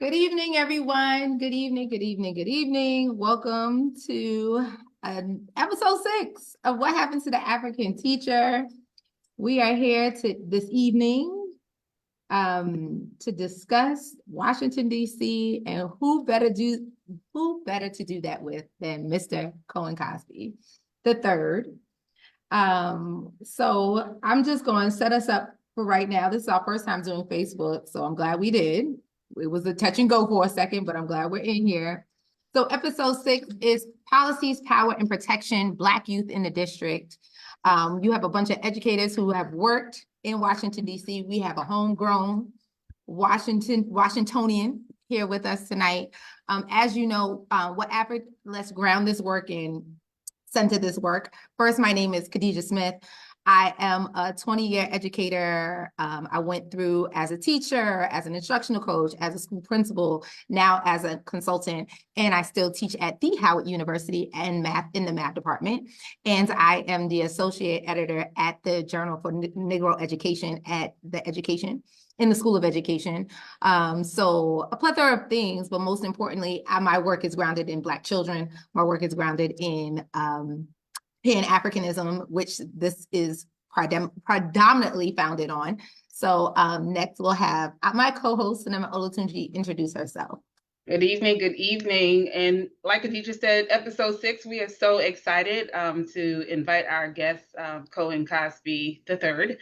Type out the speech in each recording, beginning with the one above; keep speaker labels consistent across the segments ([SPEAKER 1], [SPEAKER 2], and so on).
[SPEAKER 1] Good evening, everyone. Good evening, good evening, good evening. Welcome to episode 6 of What Happened to the African Teacher. We are here this evening to discuss Washington, D.C., and who better to do that with than Mr. Cohen Cosby the third. So I'm just going to set us up for right now. This is our first time doing Facebook, so I'm glad we did. It was a touch and go for a second, but I'm glad we're in here. So episode 6 is Policies, Power, and Protection, Black Youth in the District. You have a bunch of educators who have worked in Washington, D.C. We have a homegrown Washingtonian here with us tonight. As you know, let's ground this work in center this work. First, my name is Khadijah Smith. I am a 20-year educator. I went through as a teacher, as an instructional coach, as a school principal, now as a consultant, and I still teach at the Howard University and math in the math department. And I am the associate editor at the Journal for Negro Education at the Education in the School of Education. So a plethora of things, but most importantly, my work is grounded in Black children. My work is grounded in Pan-Africanism, which this is predominantly founded on. So next we'll have my co-host, Sinema Olatunji, introduce herself.
[SPEAKER 2] Good evening, good evening. And like Khadijah said, episode 6, we are so excited to invite our guest, Cohen Cosby III.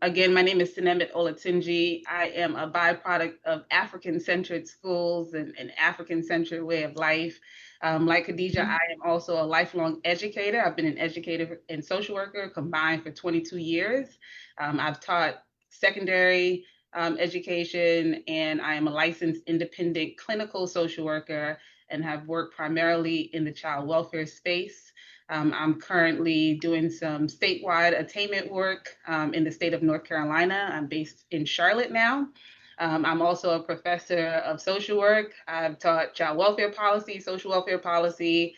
[SPEAKER 2] Again, my name is Sinemet Olatunji. I am a byproduct of African-centered schools and an African-centered way of life. Like Khadijah, I am also a lifelong educator. I've been an educator and social worker combined for 22 years. I've taught secondary education, and I am a licensed independent clinical social worker and have worked primarily in the child welfare space. I'm currently doing some statewide attainment work in the state of North Carolina. I'm based in Charlotte now. I'm also a professor of social work. I've taught child welfare policy, social welfare policy,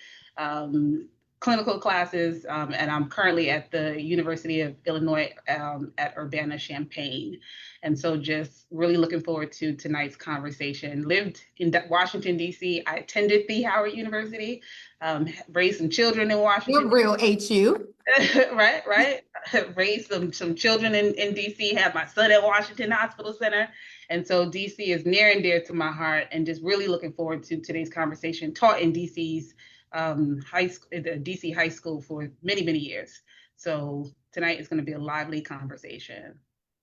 [SPEAKER 2] clinical classes, and I'm currently at the University of Illinois at Urbana-Champaign. And so just really looking forward to tonight's conversation. Lived in Washington, D.C. I attended the Howard University, raised some children in Washington.
[SPEAKER 1] You're real HU.
[SPEAKER 2] Right. Raised some children in D.C., had my son at Washington Hospital Center. And so D.C. is near and dear to my heart, and just really looking forward to today's conversation. Taught in D.C.'s high school, the DC high school for many, many years. So tonight is going to be a lively conversation.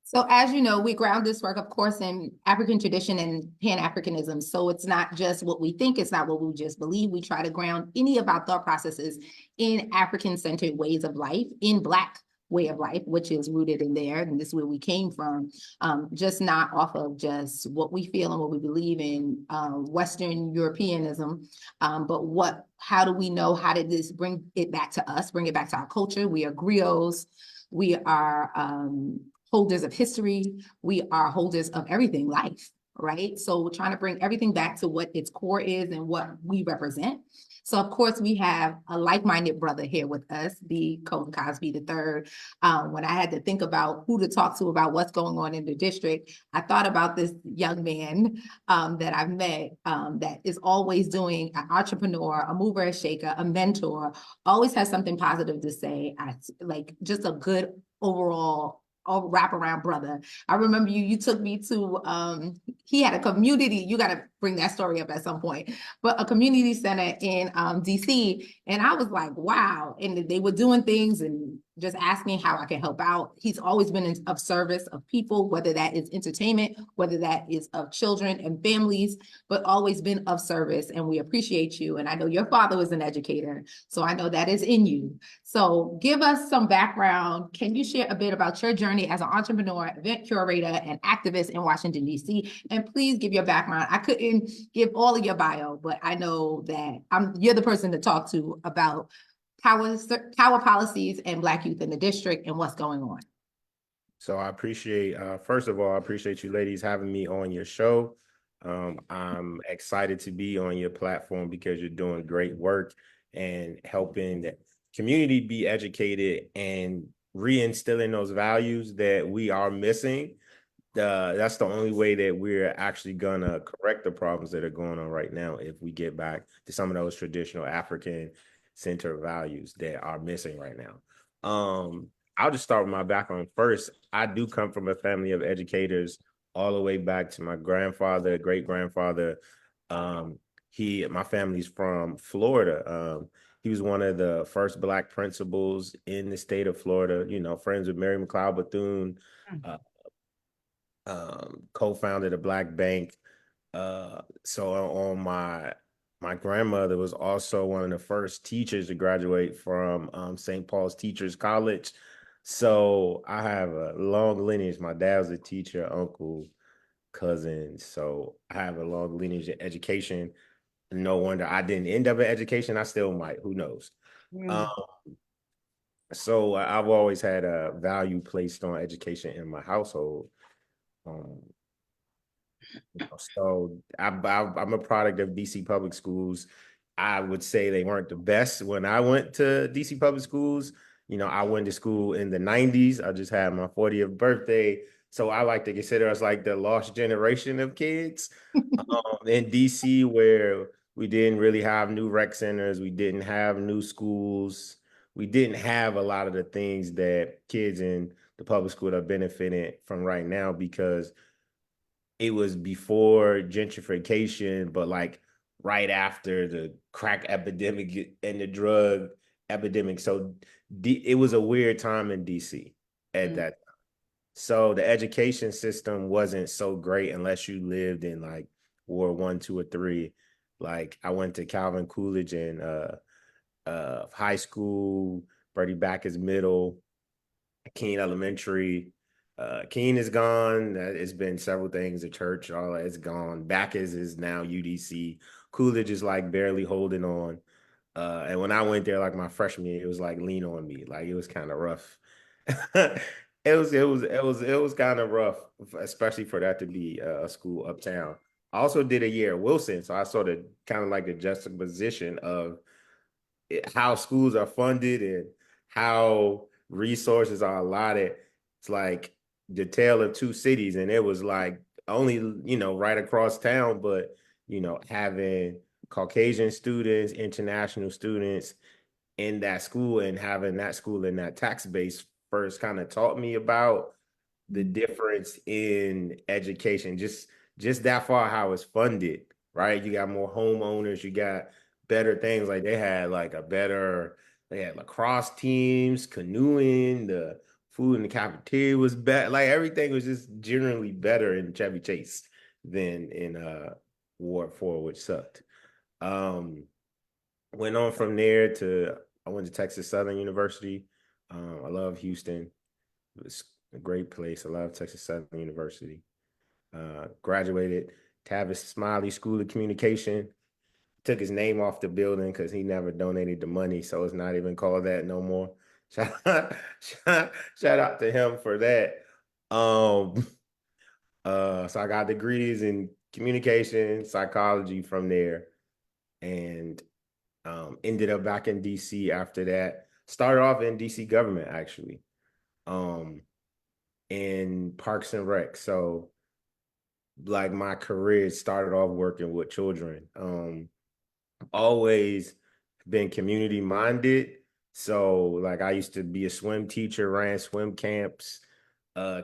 [SPEAKER 1] So as you know, we ground this work, of course, in African tradition and Pan-Africanism. So it's not just what we think, it's not what we just believe. We try to ground any of our thought processes in African-centered ways of life, in Black way of life, which is rooted in there, and this is where we came from, just not off of just what we feel and what we believe in Western Europeanism, but how do we know, how did this bring it back to us, bring it back to our culture? We are griots, we are holders of history, we are holders of everything, life, right? So we're trying to bring everything back to what its core is and what we represent. So of course we have a like-minded brother here with us, the Cohen Cosby III. When I had to think about who to talk to about what's going on in the district, I thought about this young man that I've met that is always doing an entrepreneur, a mover, a shaker, a mentor, always has something positive to say. Like just a good overall wraparound brother. I remember you took me to he had a community, you got to bring that story up at some point, but a community center in DC, and I was like, wow. And they were doing things and just asking how I can help out. He's always been of service of people, whether that is entertainment, whether that is of children and families, but always been of service. And we appreciate you. And I know your father was an educator, so I know that is in you. So give us some background. Can you share a bit about your journey as an entrepreneur, event curator, and activist in Washington, D.C.? And please give your background. I couldn't give all of your bio, but I know that you're the person to talk to about power policies and Black youth in the district and what's going on.
[SPEAKER 3] So I appreciate, first of all, I appreciate you ladies having me on your show. I'm excited to be on your platform because you're doing great work and helping the community be educated and reinstilling those values that we are missing that's the only way that we're actually gonna correct the problems that are going on right now if we get back to some of those traditional African center values that are missing right now. I'll just start with my background first. I do come from a family of educators all the way back to my grandfather, great grandfather. Um, my family's from Florida. He was one of the first Black principals in the state of Florida, friends with Mary McLeod Bethune, uh, co-founded a Black bank. So on my grandmother was also one of the first teachers to graduate from St. Paul's Teachers College. So I have a long lineage. My dad was a teacher, uncle, cousin. So I have a long lineage in education. No wonder I didn't end up in education. I still might. Who knows? Um,
[SPEAKER 2] Mm.
[SPEAKER 3] so I've always had a value placed on education in my household. Um, So I'm a product of DC public schools. I would say they weren't the best when I went to DC public schools. I went to school in the 90s. I just had my 40th birthday. So I like to consider us like the lost generation of kids in DC, where we didn't really have new rec centers. We didn't have new schools. We didn't have a lot of the things that kids in the public school are benefiting from right now because it was before gentrification, but like right after the crack epidemic and the drug epidemic. So it was a weird time in DC at
[SPEAKER 2] Mm.
[SPEAKER 3] that. So the education system wasn't so great unless you lived in like Ward 1, 2, or 3. Like I went to Calvin Coolidge in high school, Bertie Backus Middle, Keene Elementary. Keene is gone. It's been several things. The church, all that is gone. Backus is now UDC. Coolidge is like barely holding on. And when I went there, like my freshman year, it was like lean on me. Like it was kind of rough. It was kind of rough, especially for that to be a school uptown. I also did a year at Wilson, so I sort of kind of like the juxtaposition of how schools are funded and how resources are allotted. It's like the tale of two cities, and it was like only right across town, but having Caucasian students, international students in that school, and having that school in that tax base first kind of taught me about the difference in education, just that far how it's funded, right? You got more homeowners, you got better things. Like they had lacrosse teams, canoeing, the food in the cafeteria was better. Like everything was just generally better in Chevy Chase than in Ward 4, which sucked. Um, Went on from there to I went to Texas Southern University. I love Houston. It was a great place. I love Texas Southern University. Graduated Tavis Smiley School of Communication. Took his name off the building because he never donated the money, so it's not even called that no more. Shout out to him for that. Um, so I got degrees in communication, psychology from there, and ended up back in DC after that. Started off in DC government actually, um, in Parks and Rec. So like my career started off working with children. Always been community minded. So like I used to be a swim teacher, ran swim camps,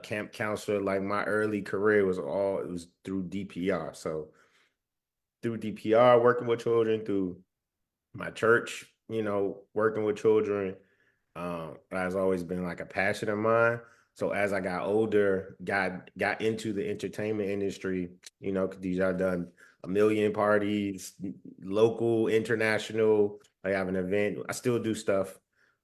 [SPEAKER 3] camp counselor. Like my early career it was through DPR. So through DPR, working with children, through my church, working with children, has always been like a passion of mine. So as I got older, got into the entertainment industry, because these are done a million parties, local, international. I have an event. I still do stuff.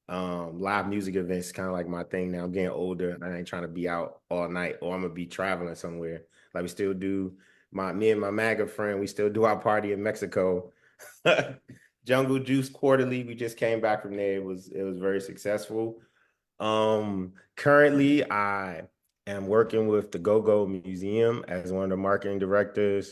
[SPEAKER 3] Live music events kind of like my thing now. I'm getting older and I ain't trying to be out all night or I'm gonna be traveling somewhere. Like we still do me and my MAGA friend, we still do our party in Mexico. Jungle Juice Quarterly. We just came back from there. It was very successful. Currently I am working with the Go-Go Museum as one of the marketing director,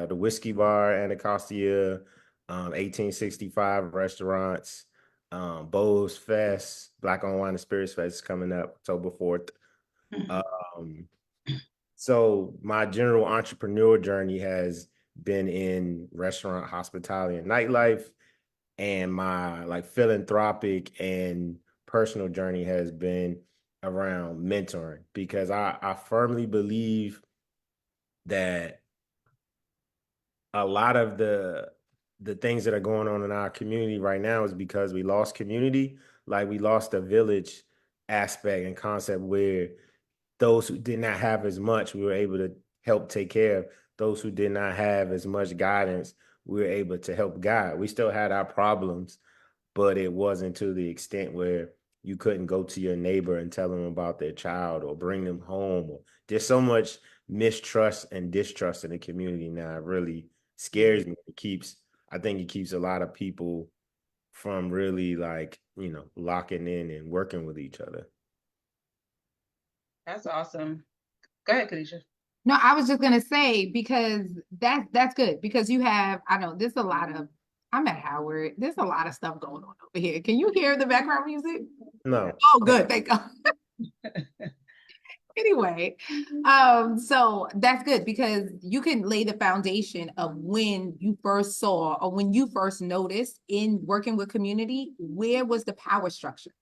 [SPEAKER 3] the Whiskey Bar, Anacostia, 1865 restaurants, Bowes Fest, Black on Wine and Spirits Fest is coming up October 4th.
[SPEAKER 2] Mhm.
[SPEAKER 3] So my general entrepreneur journey has been in restaurant hospitality and nightlife, and my like philanthropic and personal journey has been around mentoring because I firmly believe that a lot of the things that are going on in our community right now is because we lost community, like we lost the village aspect and concept where those who did not have as much, we were able to help take care of. Those who did not have as much guidance, we were able to help guide. We still had our problems, but it wasn't to the extent where you couldn't go to your neighbor and tell them about their child or bring them home. Or there's so much mistrust and distrust in the community now. It really scares me. I think it keeps a lot of people from really like, locking in and working with each other.
[SPEAKER 2] That's awesome. Go ahead, Khadijah.
[SPEAKER 1] No, I was just gonna say because that's good because you have I know there's a lot of I'm at Howard. There's a lot of stuff going on over here. Can you hear the background music?
[SPEAKER 3] No.
[SPEAKER 1] Oh, good. Thank God. Anyway, so that's good because you can lay the foundation of when you first saw or when you first noticed in working with community, where was the power structure?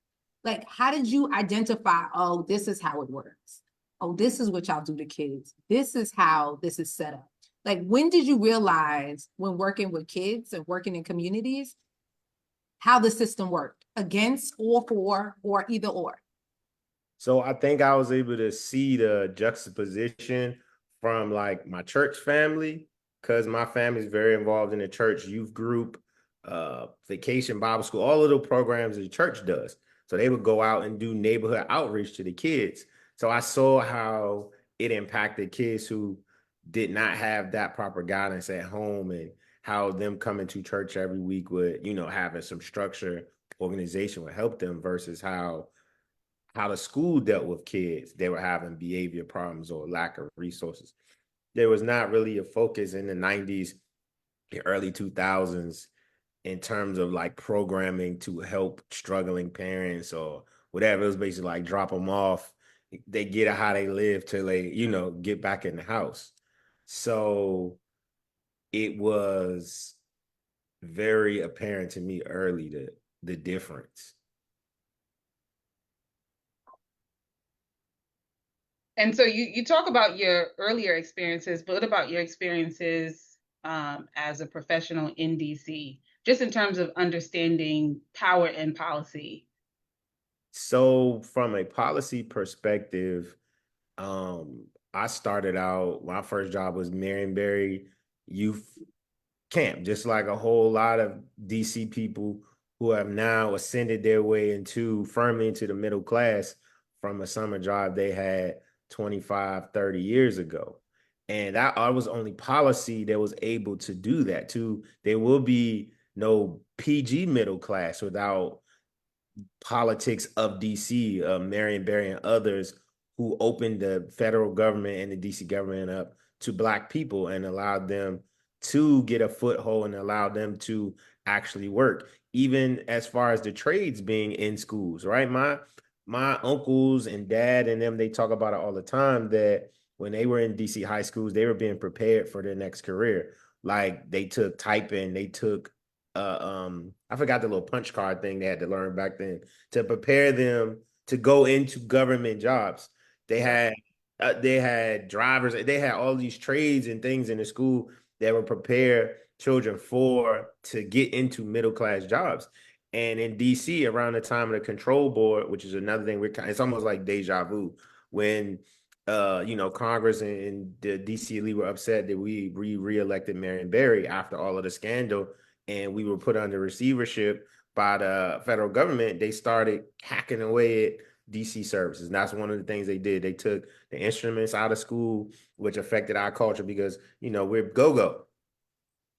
[SPEAKER 1] Like, how did you identify, oh, this is how it works? Oh, this is what y'all do to kids. This is how this is set up. Like, when did you realize when working with kids and working in communities, how the system worked against or for or either or?
[SPEAKER 3] So I think I was able to see the juxtaposition from like my church family, because my family is very involved in the church youth group, vacation Bible school, all of the programs the church does. So they would go out and do neighborhood outreach to the kids. So I saw how it impacted kids who did not have that proper guidance at home, and how them coming to church every week would, having some structure, organization would help them versus how the school dealt with kids. They were having behavior problems or lack of resources. There was not really a focus in the 90s, the early 2000s in terms of like programming to help struggling parents or whatever. It was basically like drop them off. They get how they live till they, get back in the house. So it was very apparent to me early the difference.
[SPEAKER 2] And so you talk about your earlier experiences, but what about your experiences as a professional in DC, just in terms of understanding power and policy?
[SPEAKER 3] So from a policy perspective, I started out, my first job was Marionberry Youth Camp, just like a whole lot of DC people who have now ascended their way into firmly into the middle class from a summer job they had 25, 30 years ago. And that I was only policy that was able to do that too. There will be no PG middle class without politics of DC, Marion Barry and others who opened the federal government and the DC government up to Black people and allowed them to get a foothold and allowed them to actually work, even as far as the trades being in schools, right? My uncles and dad and them, they talk about it all the time that when they were in DC high schools, they were being prepared for their next career. Like they took typing, they took I forgot the little punch card thing they had to learn back then to prepare them to go into government jobs. They had drivers, they had all these trades and things in the school that would prepare children for to get into middle class jobs. And in DC, around the time of the control board, which is another thing, it's almost like deja vu when Congress and the DC elite were upset that we re-elected Marion Barry after all of the scandal and we were put under receivership by the federal government. They started hacking away at DC services. And that's one of the things they did. They took the instruments out of school, which affected our culture because, we're go-go.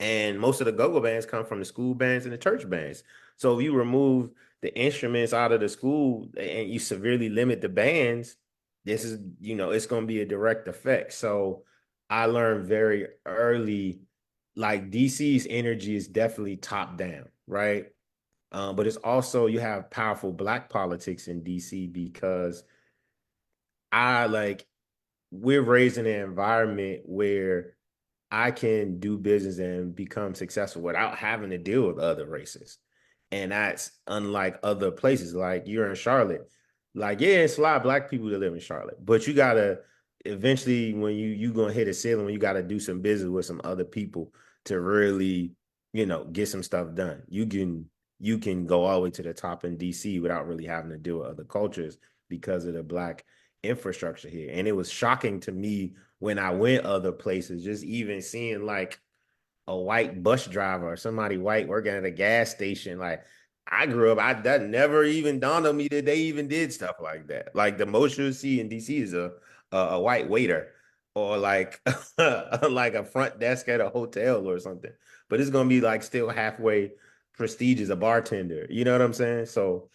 [SPEAKER 3] And most of the go-go bands come from the school bands and the church bands. So if you remove the instruments out of the school and you severely limit the bands, this is, it's going to be a direct effect. So I learned very early, like DC's energy is definitely top down, right? But it's also, you have powerful Black politics in DC because we're raised in an environment where I can do business and become successful without having to deal with other races. And that's unlike other places. Like you're in Charlotte. Like, yeah, it's a lot of black people that live in Charlotte. But you gotta eventually when you gonna hit a ceiling when you gotta do some business with some other people to really, get some stuff done. You can go all the way to the top in DC without really having to deal with other cultures because of the black infrastructure here. And it was shocking to me when I went other places, just even seeing like a white bus driver or somebody white working at a gas station. Like I grew up, that never even dawned on me that they even did stuff like that. Like the most you'll see in DC is a white waiter or like like a front desk at a hotel or something. But it's gonna be like still halfway prestigious, a bartender. You know what I'm saying? So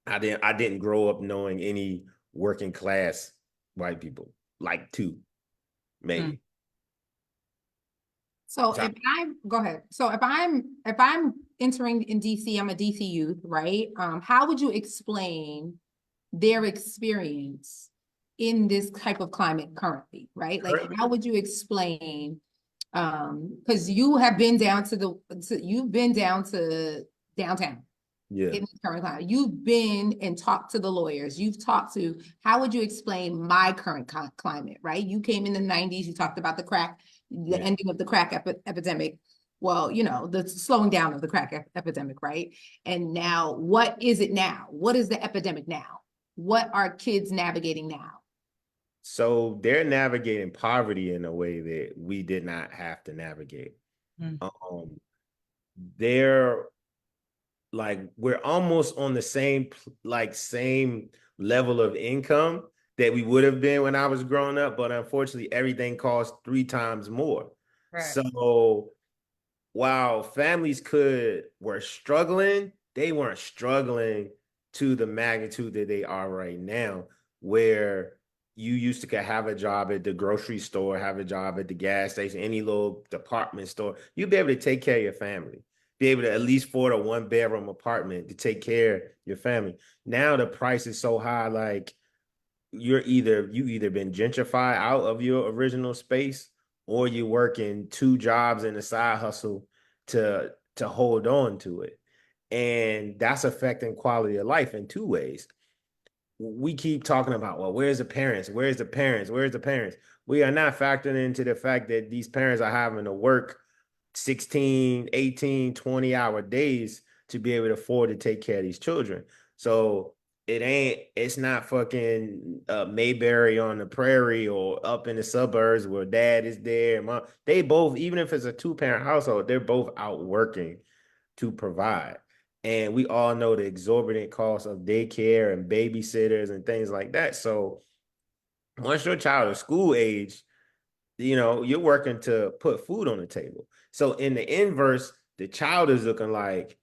[SPEAKER 3] I didn't grow up knowing any working class white people, like two, maybe.
[SPEAKER 1] So
[SPEAKER 3] So,
[SPEAKER 1] go ahead. So if I'm entering in DC, I'm a DC youth, right? How would you explain their experience in this type of climate currently, right? Like, how would you explain, because you've been down to downtown
[SPEAKER 3] yeah.
[SPEAKER 1] in the current climate. You've been and talked to the lawyers. How would you explain my current climate, right? You came in the 90s, you talked about the ending of the crack epidemic. Well, the slowing down of the crack epidemic, right? And now, what is it now? What is the epidemic now? What are kids navigating now?
[SPEAKER 3] So they're navigating poverty in a way that we did not have to navigate.
[SPEAKER 2] Mm.
[SPEAKER 3] Um, they're like we're almost on the same level of income that we would have been when I was growing up, but unfortunately everything costs 3 times more.
[SPEAKER 2] Right.
[SPEAKER 3] So while families were struggling, they weren't struggling to the magnitude that they are right now, where you used to have a job at the grocery store, have a job at the gas station, any little department store. You'd be able to take care of your family, be able to at least afford a 1 bedroom apartment to take care of your family. Now the price is so high, like you either been gentrified out of your original space or you're working 2 jobs in a side hustle to hold on to it. And that's affecting quality of life in 2 ways. We keep talking about, well, where's the parents? Where's the parents? Where's the parents? We are not factoring into the fact that these parents are having to work 16, 18, 20-hour days to be able to afford to take care of these children. So it's not fucking Mayberry on the prairie or up in the suburbs where dad is there. Mom, they both, even if it's a 2-parent household, they're both out working to provide. And we all know the exorbitant cost of daycare and babysitters and things like that. So once your child is school age, you're working to put food on the table. So in the inverse, the child is looking like,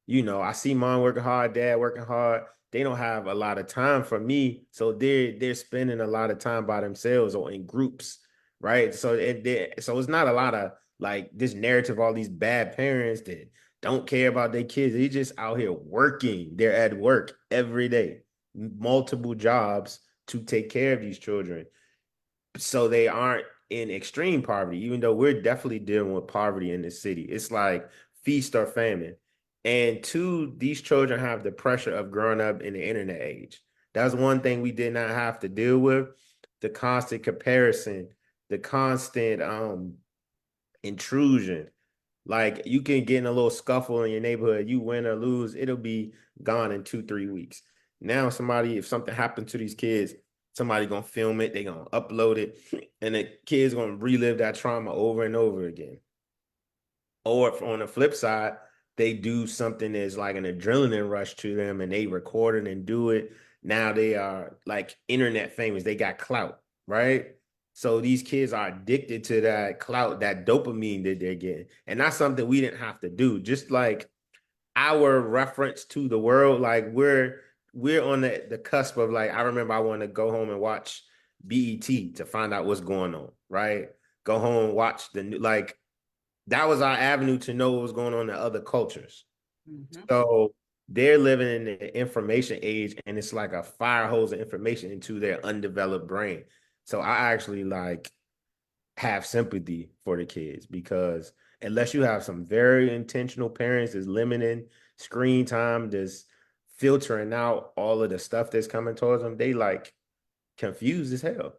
[SPEAKER 3] I see mom working hard, dad working hard. They don't have a lot of time for me, so they're spending a lot of time by themselves or in groups, right? So it's not a lot of like this narrative of all these bad parents that don't care about their kids. They just out here working. They're at work every day, multiple jobs to take care of these children so they aren't in extreme poverty, even though we're definitely dealing with poverty in the city. It's like feast or famine. And two, these children have the pressure of growing up in the internet age. That's one thing we did not have to deal with. The constant comparison, the constant intrusion. Like you can get in a little scuffle in your neighborhood, you win or lose, it'll be gone in 2, 3 weeks. Now, if something happened to these kids, somebody gonna film it, they gonna upload it, and the kids gonna relive that trauma over and over again. Or if on the flip side, they do something that's like an adrenaline rush to them and they record it and do it. Now they are like internet famous. They got clout, right? So these kids are addicted to that clout, that dopamine that they're getting. And that's something we didn't have to do. Just like our reference to the world, like we're on the cusp of like, I remember I want to go home and watch BET to find out what's going on, right? Go home, watch the new like that was our avenue to know what was going on in other cultures.
[SPEAKER 2] Mhm.
[SPEAKER 3] So they're living in the information age, and it's like a fire hose of information into their undeveloped brain. So I actually like have sympathy for the kids, because unless you have some very intentional parents that's limiting screen time, that's filtering out all of the stuff that's coming towards them, they like confused as hell.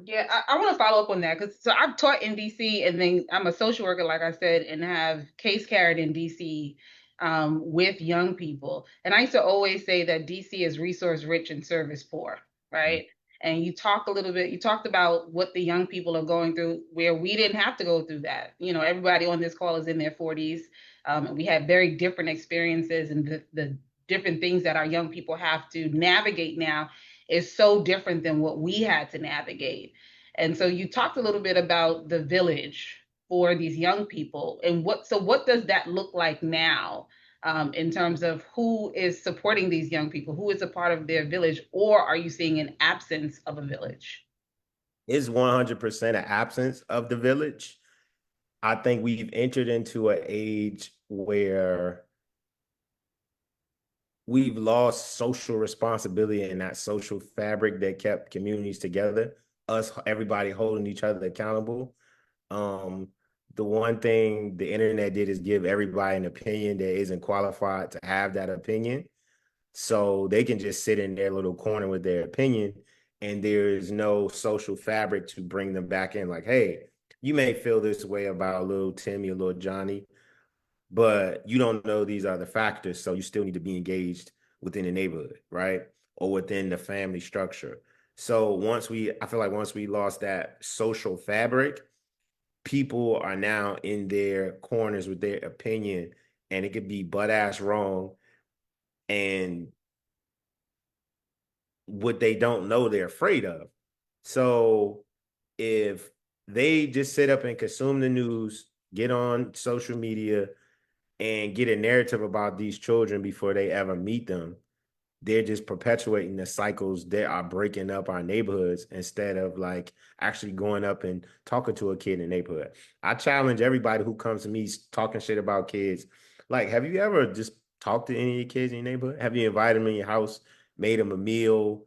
[SPEAKER 2] Yeah, I want to follow up on that because so I've taught in DC, and then I'm a social worker, like I said, and have case carried in DC with young people. And I used to always say that DC is resource rich and service poor, right? And you talked about what the young people are going through, where we didn't have to go through that. You know, everybody on this call is in their 40s, and we have very different experiences, and the different things that our young people have to navigate now is so different than what we had to navigate. And so you talked a little bit about the village for these young people, and what does that look like now, in terms of who is supporting these young people, who is a part of their village, or are you seeing an absence of a village?
[SPEAKER 3] It's 100% an absence of the village. I think we've entered into an age where we've lost social responsibility and that social fabric that kept communities together, us, everybody holding each other accountable. Um, the one thing the internet did is give everybody an opinion that isn't qualified to have that opinion. So they can just sit in their little corner with their opinion, and there is no social fabric to bring them back in. Like, hey, you may feel this way about little Timmy or little Johnny, but you don't know these are the factors. So you still need to be engaged within the neighborhood, right? Or within the family structure. So I feel like once we lost that social fabric, people are now in their corners with their opinion, and it could be butt ass wrong. And what they don't know, they're afraid of. So if they just sit up and consume the news, get on social media, and get a narrative about these children before they ever meet them, they're just perpetuating the cycles that are breaking up our neighborhoods, instead of like actually going up and talking to a kid in the neighborhood. I challenge everybody who comes to me talking shit about kids. Like, have you ever just talked to any of your kids in your neighborhood? Have you invited them in your house, made them a meal,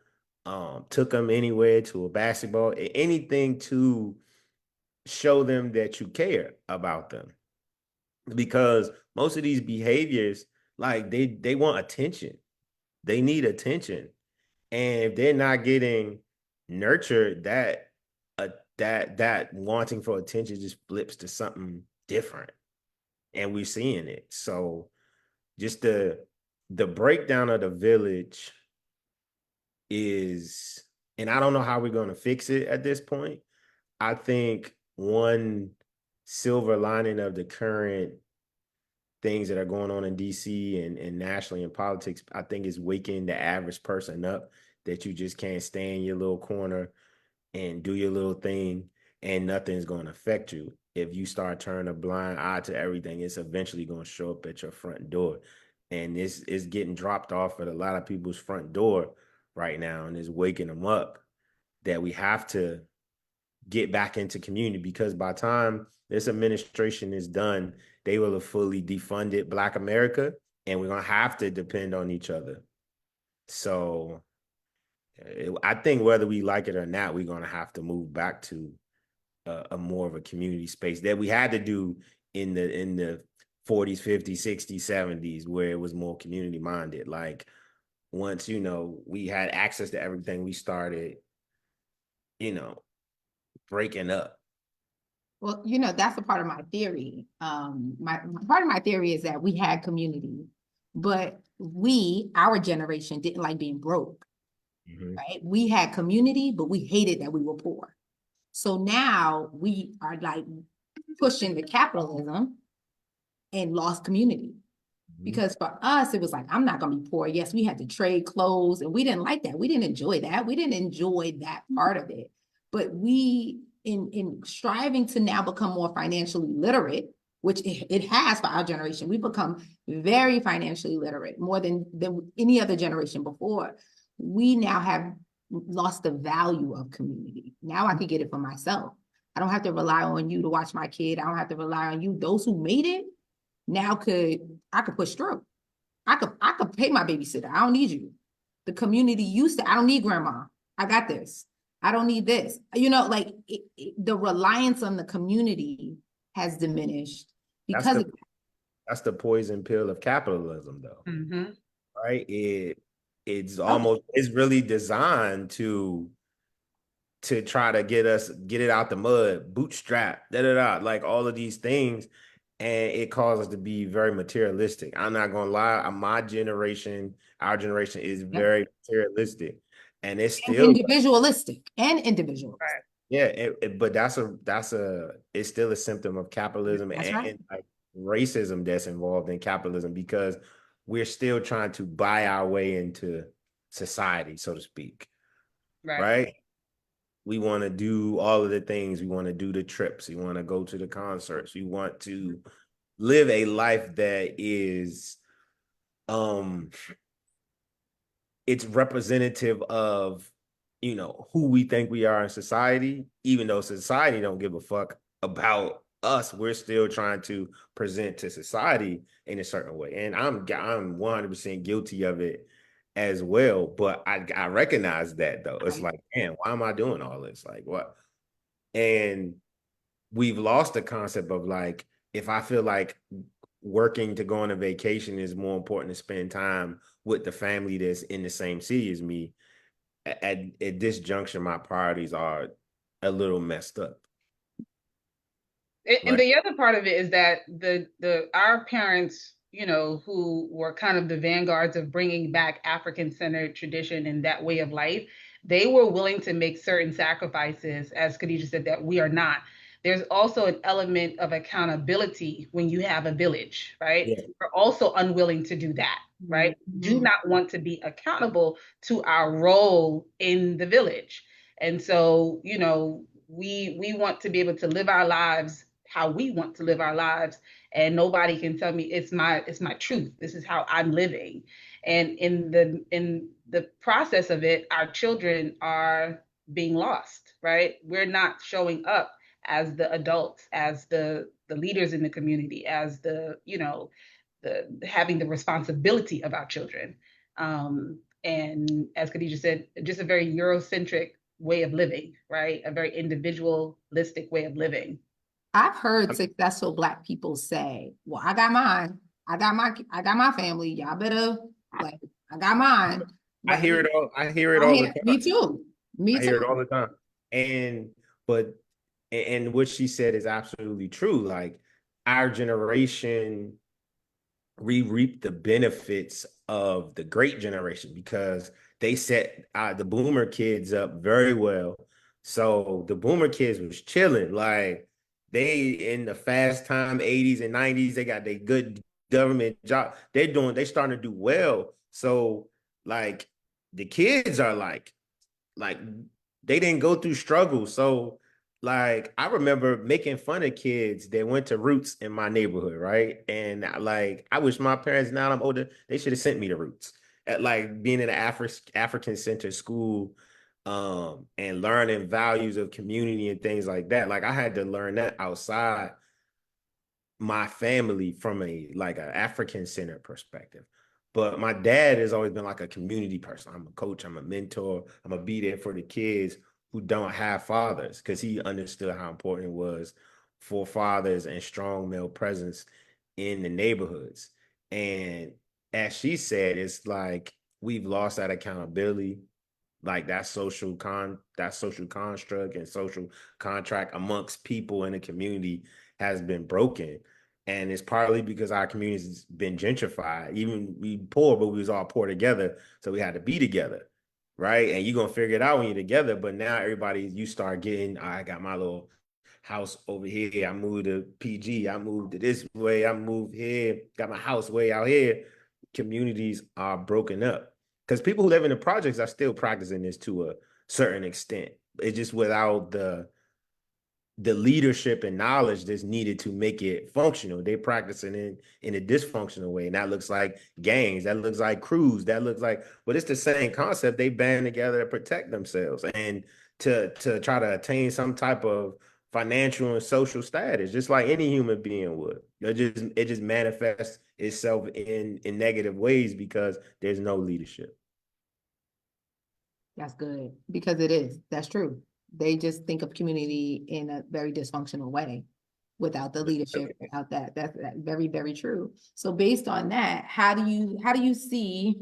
[SPEAKER 3] took them anywhere to a basketball, anything to show them that you care about them? Because most of these behaviors, like they want attention. They need attention. And if they're not getting nurtured, uh, that wanting for attention just flips to something different. And we're seeing it. So just the breakdown of the village is, and I don't know how we're going to fix it at this point. I think one silver lining of the current things that are going on in DC and nationally in politics, I think, is waking the average person up, that you just can't stay in your little corner and do your little thing and nothing's going to affect you. If you start turning a blind eye to everything, it's eventually going to show up at your front door. And this is getting dropped off at a lot of people's front door right now, and is waking them up that we have to get back into community, because by the time this administration is done, they will have fully defunded Black America, and we're going to have to depend on each other. So I think whether we like it or not, we're going to have to move back to a more of a community space that we had to do in the 40s, 50s, 60s, 70s, where it was more community minded. Like, once, we had access to everything, we started, you know, breaking up.
[SPEAKER 1] Well, that's a part of my theory. My part of my theory is that we had community, but our generation didn't like being broke, right? We had community, but we hated that we were poor. So now we are like pushing the capitalism and lost community. Because for us, it was like, I'm not going to be poor. Yes, we had to trade clothes, and we didn't like that. We didn't enjoy that. We didn't enjoy that part of it. But we, in striving to now become more financially literate, which it has for our generation, we've become very financially literate, more than any other generation before. We now have lost the value of community. Now I can get it for myself. I don't have to rely on you to watch my kid. I don't have to rely on you. Those who made it now I could push through. I could pay my babysitter. I don't need you. The community used to, I don't need grandma. I got this. I don't need this. You know, like the reliance on the community has diminished
[SPEAKER 3] That's
[SPEAKER 1] because
[SPEAKER 3] the
[SPEAKER 1] of
[SPEAKER 3] that's the poison pill of capitalism, though,
[SPEAKER 2] Mm-hmm.
[SPEAKER 3] right? It's
[SPEAKER 1] okay.
[SPEAKER 3] almost it's really designed to try to get it out the mud, bootstrap, da da da, like all of these things, and it causes us to be very materialistic. I'm not gonna lie, my generation, our generation is
[SPEAKER 1] Yep.
[SPEAKER 3] very materialistic, and it's
[SPEAKER 1] And
[SPEAKER 3] still
[SPEAKER 1] individualistic and individualistic.
[SPEAKER 2] Right.
[SPEAKER 3] yeah, but that's a it's still a symptom of capitalism
[SPEAKER 1] That's right.
[SPEAKER 3] and like racism that's involved in capitalism because we're still trying to buy our way into society, so to speak,
[SPEAKER 2] Right.
[SPEAKER 3] right? We want to do all of the things. We want to do the trips. We want to go to the concerts. We want to live a life that is um it's representative of who we think we are in society, even though society don't give a fuck about us. We're still trying to present to society in a certain way, and I'm 100% guilty of it as well. But I recognize that, though. It's like, man, why am I doing all this? Like, what? And we've lost the concept of like, if I feel like working to go on a vacation is more important to spend time with the family that's in the same city as me, at this juncture, my priorities are a little messed up.
[SPEAKER 2] And
[SPEAKER 3] Right.
[SPEAKER 2] the other part of it is that the our parents, who were kind of the vanguards of bringing back African-centered tradition and that way of life, they were willing to make certain sacrifices, as Khadija said, that we are not. There's also an element of accountability when you have a village, right?
[SPEAKER 3] Yeah.
[SPEAKER 2] We're also unwilling to do that, right? Do
[SPEAKER 1] Mhm.
[SPEAKER 2] not want to be accountable to our role in the village. And so, we want to be able to live our lives how we want to live our lives, and nobody can tell me it's my truth. This is how I'm living. And in the process of it, our children are being lost, right? We're not showing up as the adults, as the leaders in the community, as the having the responsibility of our children. And as Khadija said, just a very Eurocentric way of living, right? A very individualistic way of living.
[SPEAKER 1] I've heard successful Black people say, well, I got mine. I got my family. Y'all better, like, I got mine.
[SPEAKER 3] I
[SPEAKER 1] But
[SPEAKER 3] hear it all. I hear it
[SPEAKER 1] I
[SPEAKER 3] all the
[SPEAKER 1] hear,
[SPEAKER 3] time.
[SPEAKER 1] me too. Me
[SPEAKER 3] I hear it
[SPEAKER 1] too.
[SPEAKER 3] all the time. And but and what she said is absolutely true. Like our generation, we reap the benefits of the great generation because they set the boomer kids up very well. So the boomer kids was chilling. Like they in the fast time 80s and 90s, they got their good government job. They starting to do well. So like the kids are like they didn't go through struggle. So like I remember making fun of kids that went to Roots in my neighborhood, right? And like I wish my parents, now I'm older, they should have sent me to Roots. At like being in an African center school, and learning values of community and things like that. Like I had to learn that outside my family from a like an African centered perspective. But my dad has always been like a community person. I'm a coach, I'm a mentor, I'm gonna be there for the kids who don't have fathers because he understood how important it was for fathers and strong male presence in the neighborhoods. And as she said, it's like we've lost that accountability, like that social construct and social contract amongst people in the community has been broken, and it's partly because our community's been gentrified. Even we poor, but we was all poor together, so we had to be together, right? And you're gonna figure it out when you're together. But now everybody, you start getting, I got my little house over here, I moved to PG, I moved to this way, I moved here, got my house way out here. Communities are broken up because people who live in the projects are still practicing this to a certain extent. It's just without the leadership and knowledge that's needed to make it functional. They're practicing in a dysfunctional way. And that looks like gangs, that looks like crews, that looks like, but it's the same concept. They band together to protect themselves and to try to attain some type of financial and social status, just like any human being would. It just manifests itself in negative ways because there's no leadership.
[SPEAKER 1] That's good, because it is. That's true. They just think of community in a very dysfunctional way without the leadership, without that. That's very, very true. So based on that, how do you see,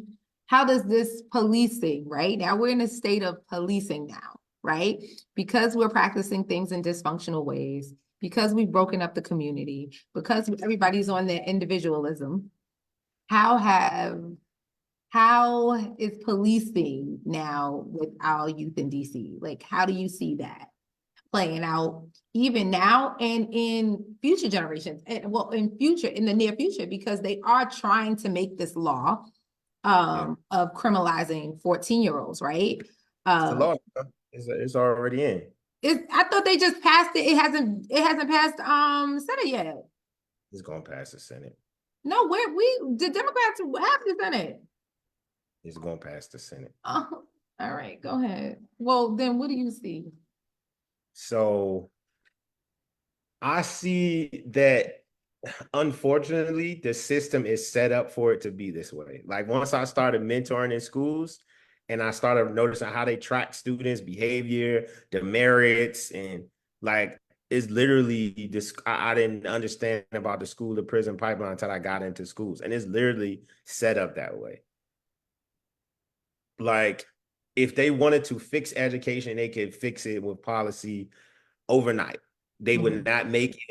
[SPEAKER 1] how does this policing, right? Now we're in a state of policing now, right? Because we're practicing things in dysfunctional ways, because we've broken up the community, because everybody's on their individualism. How is policing now with our youth in DC? Like, how do you see that playing out even now and in future generations? And well, in the near future, because they are trying to make this law of criminalizing 14-year-olds, right?
[SPEAKER 3] It's the law. It's already in.
[SPEAKER 1] I thought they just passed it. It hasn't passed Senate yet.
[SPEAKER 3] It's gonna pass the Senate.
[SPEAKER 1] No, the Democrats have the Senate.
[SPEAKER 3] It's gonna pass the Senate.
[SPEAKER 1] Oh, all right, go ahead. Well, then what do you see?
[SPEAKER 3] So I see that unfortunately the system is set up for it to be this way. Like once I started mentoring in schools and I started noticing how they track students' behavior, the merits, and like it's literally this. I didn't understand about the school to prison pipeline until I got into schools, and it's literally set up that way. Like if they wanted to fix education, they could fix it with policy overnight. They would not make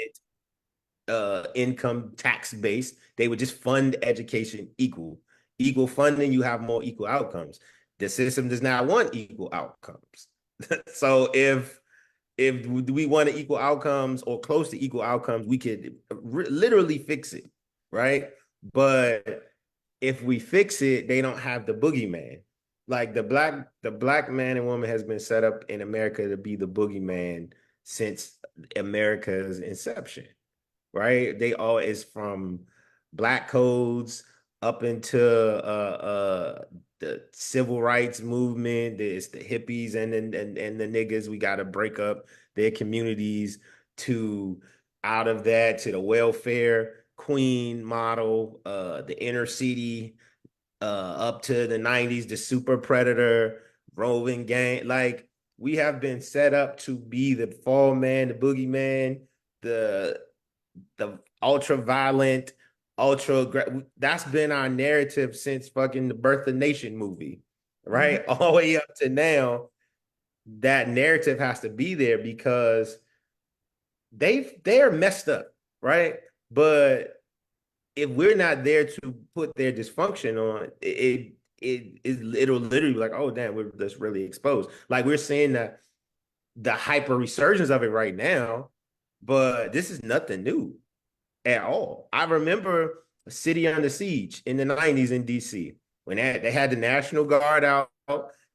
[SPEAKER 3] it income tax based. They would just fund education equal funding. You have more equal outcomes. The system does not want equal outcomes. So if we wanted equal outcomes or close to equal outcomes, we could literally fix it, right? But if we fix it, they don't have the boogeyman. Like the black man and woman has been set up in America to be the boogeyman since America's inception, right? They all is from black codes up into the civil rights movement. It's the hippies and the niggas. We got to break up their communities to out of that to the welfare queen model, the inner city, up to the 90s, the super predator, roving gang. Like we have been set up to be the fall man, the boogeyman, the ultra violent, that's been our narrative since fucking the Birth of Nation movie, right? All the way up to now, that narrative has to be there because they're messed up, right? But if we're not there to put their dysfunction on, it'll literally be like, oh damn, we're just really exposed. Like we're seeing the hyper resurgence of it right now, but this is nothing new at all. I remember a city under siege in the 90s in DC when they had the National Guard out,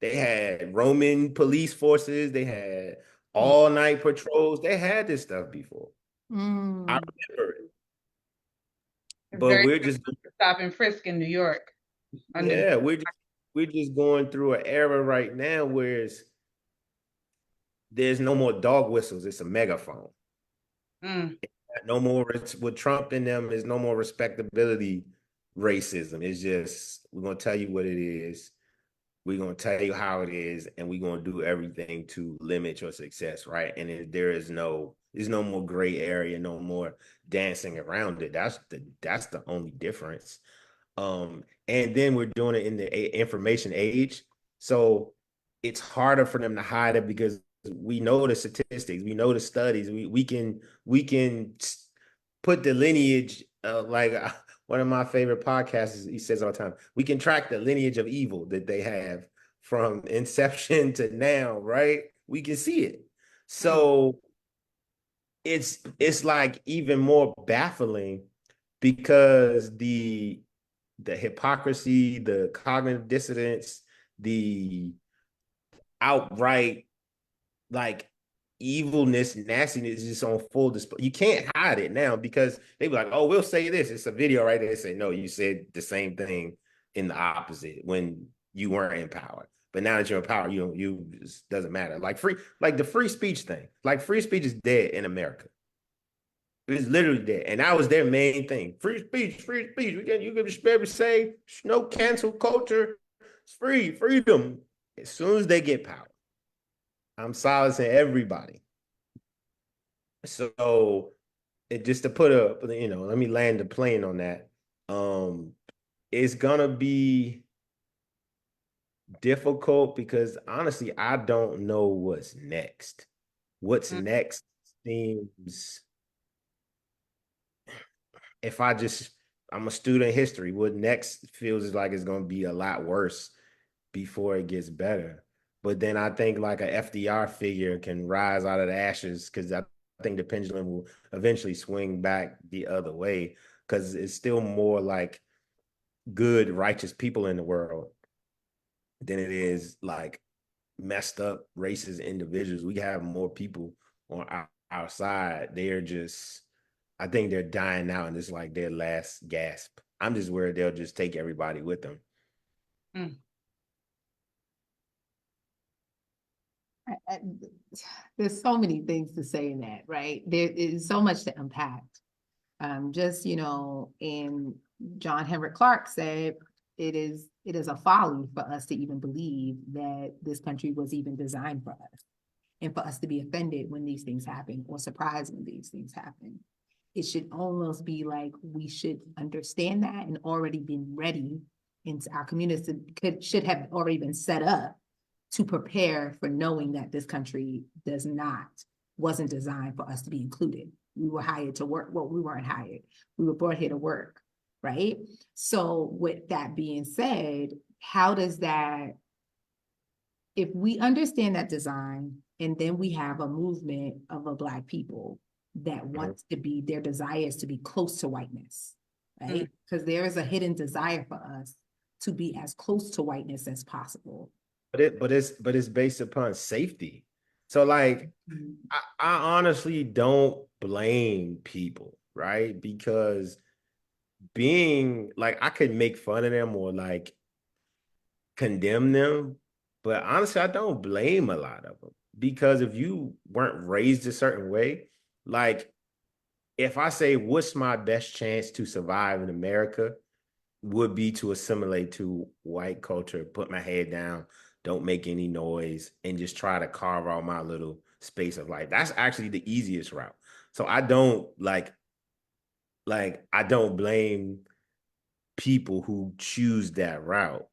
[SPEAKER 3] they had Roman police forces, they had all night patrols. They had this stuff before. I remember it. But
[SPEAKER 2] Very
[SPEAKER 3] we're just
[SPEAKER 2] stop and frisk in New York.
[SPEAKER 3] yeah, we're just going through an era right now where there's no more dog whistles, it's a megaphone. No more with Trump in them. There's no more respectability racism. It's just we're gonna tell you what it is. We're gonna tell you how it is, and we're gonna do everything to limit your success, right? And there's no more gray area, no more dancing around it. That's the only difference. And then we're doing it in the information age, so it's harder for them to hide it because we know the statistics, we know the studies, we can put the lineage like one of my favorite podcasts, he says all the time, we can track the lineage of evil that they have from inception to now, right? We can see it. So it's like even more baffling because the hypocrisy, the cognitive dissonance, the outright like evilness, nastiness is just on full display. You can't hide it now because they be like, oh, we'll say this. It's a video right there. They say, no, you said the same thing in the opposite when you weren't in power. But now that you're in power, you just doesn't matter. Like the free speech thing. Like free speech is dead in America. It's literally dead. And that was their main thing. Free speech, free speech. You can just be able to say no cancel culture. It's free, freedom. As soon as they get power, I'm silencing everybody. So it just to put let me land the plane on that. It's gonna be difficult because honestly, I don't know what's next. What's
[SPEAKER 2] Mm.
[SPEAKER 3] next seems if I just I'm a student history, what next feels like it's gonna be a lot worse before it gets better. But then I think like a FDR figure can rise out of the ashes because I think the pendulum will eventually swing back the other way because it's still more like good, righteous people in the world than it is like messed up racist individuals. We have more people on our side. They're just, I think they're dying out and it's like their last gasp. I'm just worried they'll just take everybody with them.
[SPEAKER 2] Mm.
[SPEAKER 1] I- There's so many things to say in that, right? There is so much to unpack. Just, and John Henrik Clarke said, it is a folly for us to even believe that this country was even designed for us and for us to be offended when these things happen or surprised when these things happen. It should almost be like we should understand that and already been ready, and our community should have already been set up to prepare for knowing that this country wasn't designed for us to be included. We were hired to work. Well, we weren't hired. We were brought here to work, right? So with that being said, how does that, if we understand that design and then we have a movement of a Black people that wants to be, their desire is to be close to whiteness, right? Because there is a hidden desire for us to be as close to whiteness as possible.
[SPEAKER 3] But it's based upon safety. So like I honestly don't blame people, right? Because being like I could make fun of them or like condemn them, but honestly, I don't blame a lot of them because if you weren't raised a certain way, like if I say what's my best chance to survive in America would be to assimilate to white culture, put my head down, don't make any noise, and just try to carve out my little space of life. That's actually the easiest route. So I don't like I don't blame people who choose that route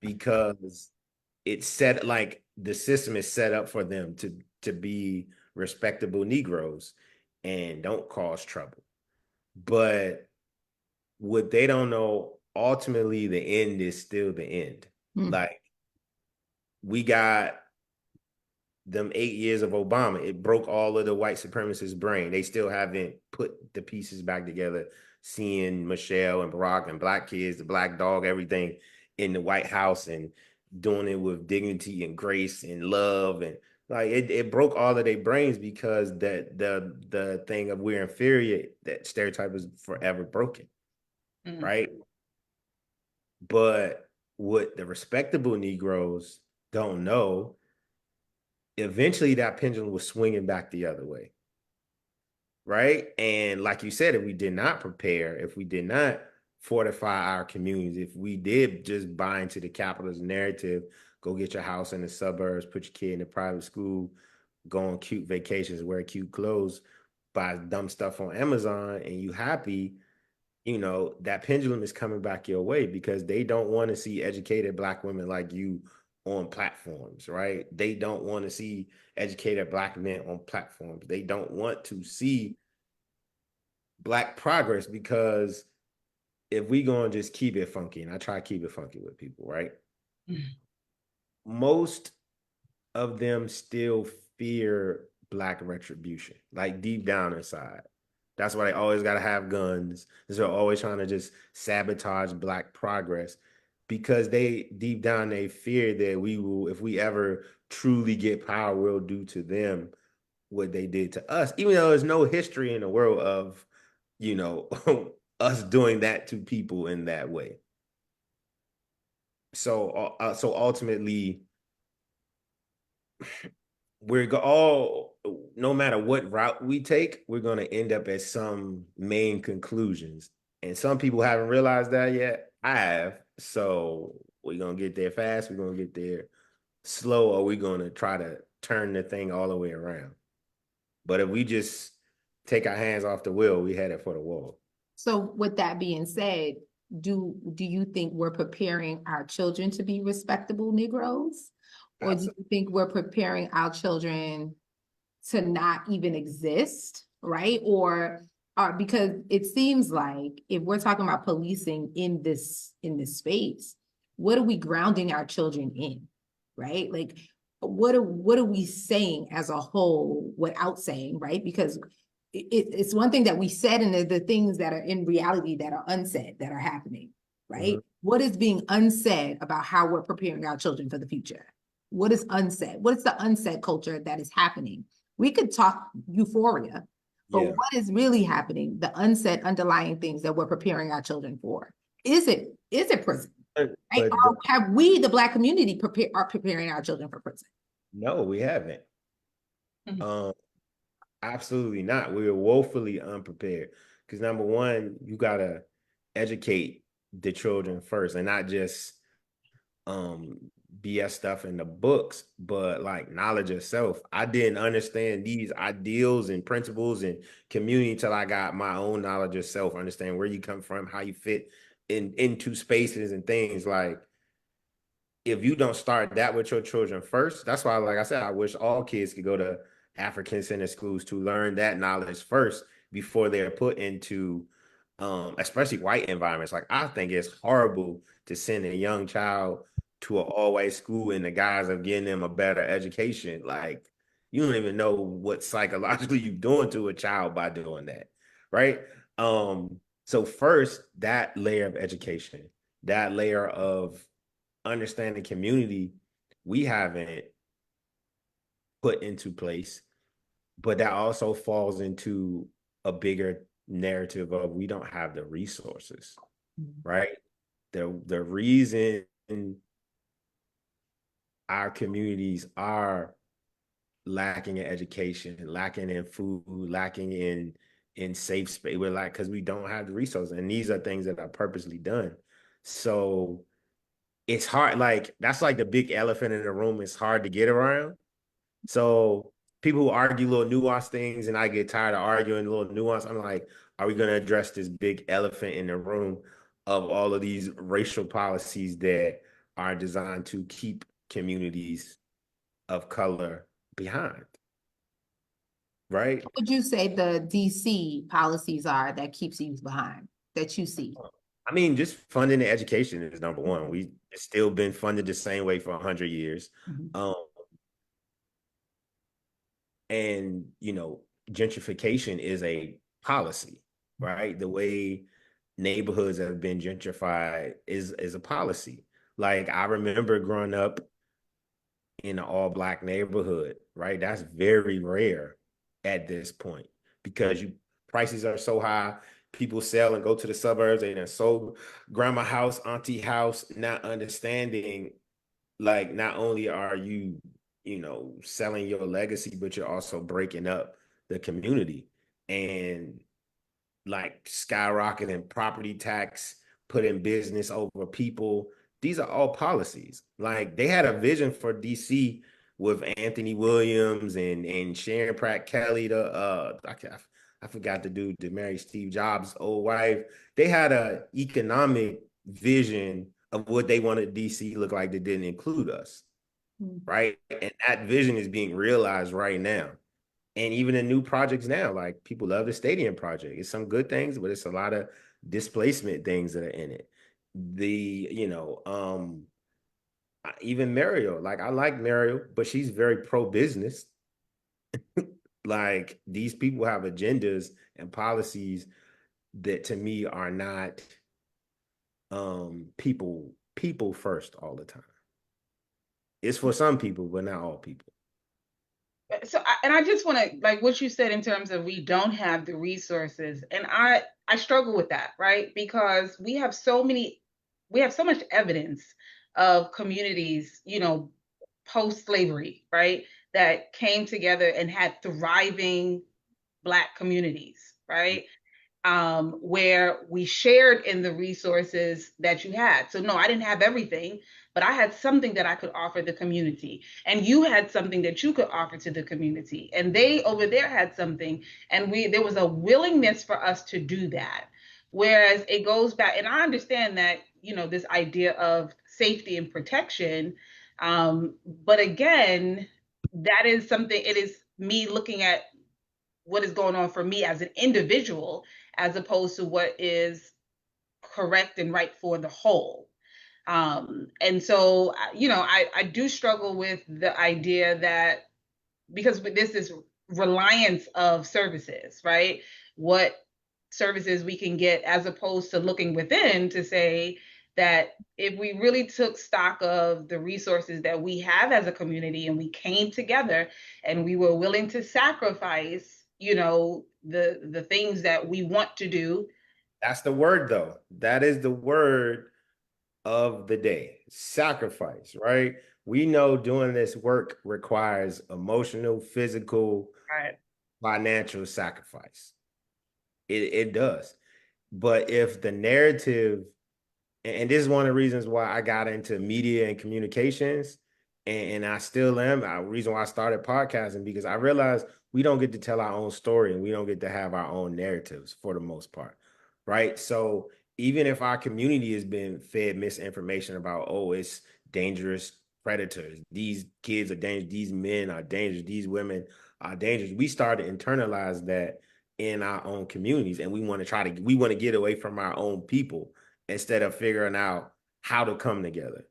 [SPEAKER 3] because it's set like the system is set up for them to be respectable Negroes and don't cause trouble. But what they don't know, ultimately the end is still the end. Like we got them 8 years of Obama, it broke all of the white supremacists' brain. They still haven't put the pieces back together, seeing Michelle and Barack and Black kids, the Black dog, everything in the White House and doing it with dignity and grace and love. And like it broke all of their brains because the thing of we're inferior, that stereotype is forever broken. Right. But what the respectable Negroes don't know, eventually that pendulum was swinging back the other way. Right. And like you said, if we did not prepare, if we did not fortify our communities, if we did just buy into the capitalist narrative, go get your house in the suburbs, put your kid in a private school, go on cute vacations, wear cute clothes, buy dumb stuff on Amazon, and you happy, that pendulum is coming back your way because they don't want to see educated Black women like you on platforms, right? They don't want to see educated Black men on platforms. They don't want to see Black progress because if we gonna just keep it funky, and I try to keep it funky with people, right? Most of them still fear Black retribution, like deep down inside. That's why they always got to have guns. They're always trying to just sabotage Black progress because they deep down they fear that we will, if we ever truly get power, we'll do to them what they did to us. Even though there's no history in the world of, you know, us doing that to people in that way. so ultimately, all, no matter what route we take, we're going to end up at some main conclusions. And some people haven't realized that yet. I have. So we're going to get there fast. We're going to get there slow, or we're going to try to turn the thing all the way around. But if we just take our hands off the wheel, we headed for the wall.
[SPEAKER 1] So with that being said, do you think we're preparing our children to be respectable Negroes? Or do you think we're preparing our children to not even exist, right? Or because it seems like if we're talking about policing in this space, what are we grounding our children in, right? Like, what are we saying as a whole without saying, right? Because it's one thing that we said, and the things that are in reality that are unsaid that are happening, right? What is being unsaid about how we're preparing our children for the future? What is unsaid? What is the unsaid culture that is happening? We could talk euphoria, but
[SPEAKER 3] Yeah.
[SPEAKER 1] what is really happening? The unsaid underlying things that we're preparing our children for. Is it prison? Right?
[SPEAKER 3] But
[SPEAKER 1] Or have we, the Black community, preparing our children for prison?
[SPEAKER 3] no, we haven't.
[SPEAKER 2] Mhm.
[SPEAKER 3] Absolutely not. We are woefully unprepared. Because number one, you gotta educate the children first, and not just um BS stuff in the books, but like knowledge of self. I didn't understand these ideals and principles and community till I got my own knowledge of self, understand where you come from, how you fit into spaces and things. Like, if you don't start that with your children first, that's why, like I said, I wish all kids could go to African center schools to learn that knowledge first before they're put into, especially white environments. Like, I think it's horrible to send a young child to an all-white school in the guise of getting them a better education. Like, you don't even know what psychologically you're doing to a child by doing that, right? So first, that layer of education, that layer of understanding community, we haven't put into place, but that also falls into a bigger narrative of we don't have the resources, right? The reason our communities are lacking in education, lacking in food, lacking in safe space, we're like, because we don't have the resources, and these are things that are purposely done. So it's hard, like that's like the big elephant in the room. It's hard to get around. So people who argue little nuanced things, and I get tired of arguing little nuance. I'm like, are we going to address this big elephant in the room of all of these racial policies that are designed to keep communities of color behind? Right?
[SPEAKER 1] What would you say the DC policies are that keeps you behind, that you see?
[SPEAKER 3] I mean, just funding the education is number one. We it's still been funded the same way for 100 years.
[SPEAKER 1] Mhm.
[SPEAKER 3] Um, and gentrification is a policy, right? The way neighborhoods have been gentrified is a policy. Like, I remember growing up in an all black neighborhood, right? That's very rare at this point because you prices are so high. People sell and go to the suburbs. They done sold grandma house, auntie house, not understanding, like, not only are you selling your legacy, but you're also breaking up the community. And like skyrocketing property tax, putting business over people. These are all policies. Like, they had a vision for DC with Anthony Williams and Sharon Pratt Kelly, I forgot the dude that married Steve Jobs' old wife. They had a economic vision of what they wanted DC to look like that didn't include us, right? And that vision is being realized right now. And even in new projects now, like, people love the stadium project. It's some good things, but it's a lot of displacement things that are in it. Even Mario, like, I like Mario, but she's very pro-business. Like, these people have agendas and policies that to me are not people first all the time. It's for some people, but not all people.
[SPEAKER 2] I just want to, like what you said in terms of we don't have the resources, and I struggle with that, right? Because we have so much evidence of communities, post-slavery, right, that came together and had thriving Black communities, right? Where we shared in the resources that you had. So no, I didn't have everything, but I had something that I could offer the community. And you had something that you could offer to the community. And they over there had something. And there was a willingness for us to do that. Whereas it goes back, and I understand that, this idea of safety and protection. But again, that is something, it is me looking at what is going on for me as an individual as opposed to what is correct and right for the whole. And so, I do struggle with the idea that because this is reliance of services, right? What services we can get as opposed to looking within to say that if we really took stock of the resources that we have as a community and we came together and we were willing to sacrifice, the things that we want to do.
[SPEAKER 3] That's the word, though. That is the word of the day. Sacrifice, right? We know doing this work requires emotional, physical,
[SPEAKER 2] Right.
[SPEAKER 3] financial sacrifice. It does. But if the narrative, and this is one of the reasons why I got into media and communications, and I still am. The reason why I started podcasting, because I realized we don't get to tell our own story and we don't get to have our own narratives for the most part, right? So even if our community has been fed misinformation about, oh, it's dangerous predators, these kids are dangerous, these men are dangerous, these women are dangerous, we start to internalize that in our own communities, and we want to get away from our own people instead of figuring out how to come together.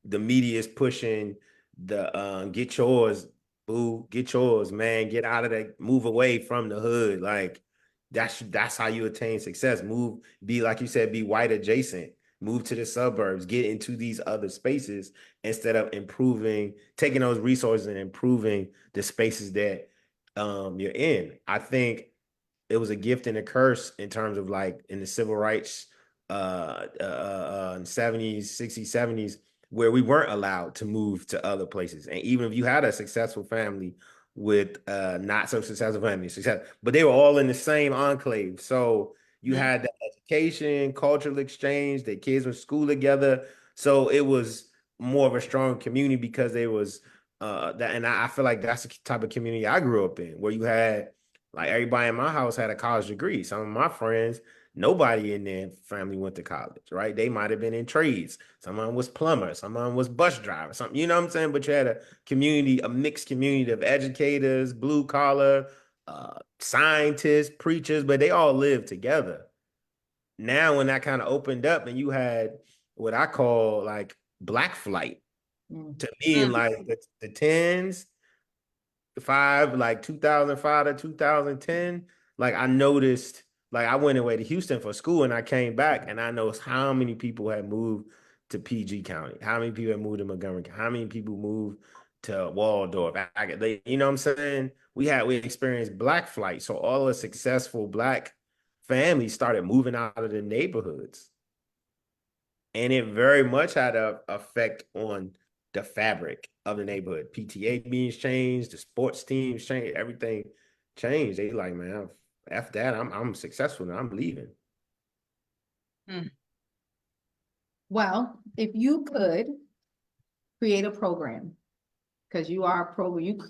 [SPEAKER 3] The media is pushing the get yours, boo, get yours, man, get out of that, move away from the hood. Like that's how you attain success. Move, be like you said, be white adjacent, move to the suburbs, get into these other spaces instead of improving, taking those resources and improving the spaces that you're in. I think it was a gift and a curse in terms of like in the civil rights in 70s, 60s, 70s, where we weren't allowed to move to other places. And even if you had a successful family with not so successful family, but they were all in the same enclave. So you had the education, cultural exchange, the kids went to school together. So it was more of a strong community because there was that, and I feel like that's the type of community I grew up in, where you had like everybody in my house had a college degree. Some of my friends, nobody in their family went to college, right? They might have been in trades. Someone was plumber, someone was bus driver, something, you know what I'm saying? But you had a community, a mixed community of educators, blue collar, scientists, preachers, but they all lived together. Now, when that kind of opened up and you had what I call like black flight, to me in like the tens, like 2005 to 2010, like I noticed, like I went away to Houston for school and I came back and I noticed how many people had moved to PG County, how many people had moved to Montgomery, how many people moved to Waldorf. You know what I'm saying? We experienced black flight. So all the successful black families started moving out of the neighborhoods. And it very much had an effect on the fabric of the neighborhood. PTA meetings changed, the sports teams changed, everything changed. They like, man, F that. I'm successful now. I'm leaving.
[SPEAKER 1] Well, if you could create a program, because you are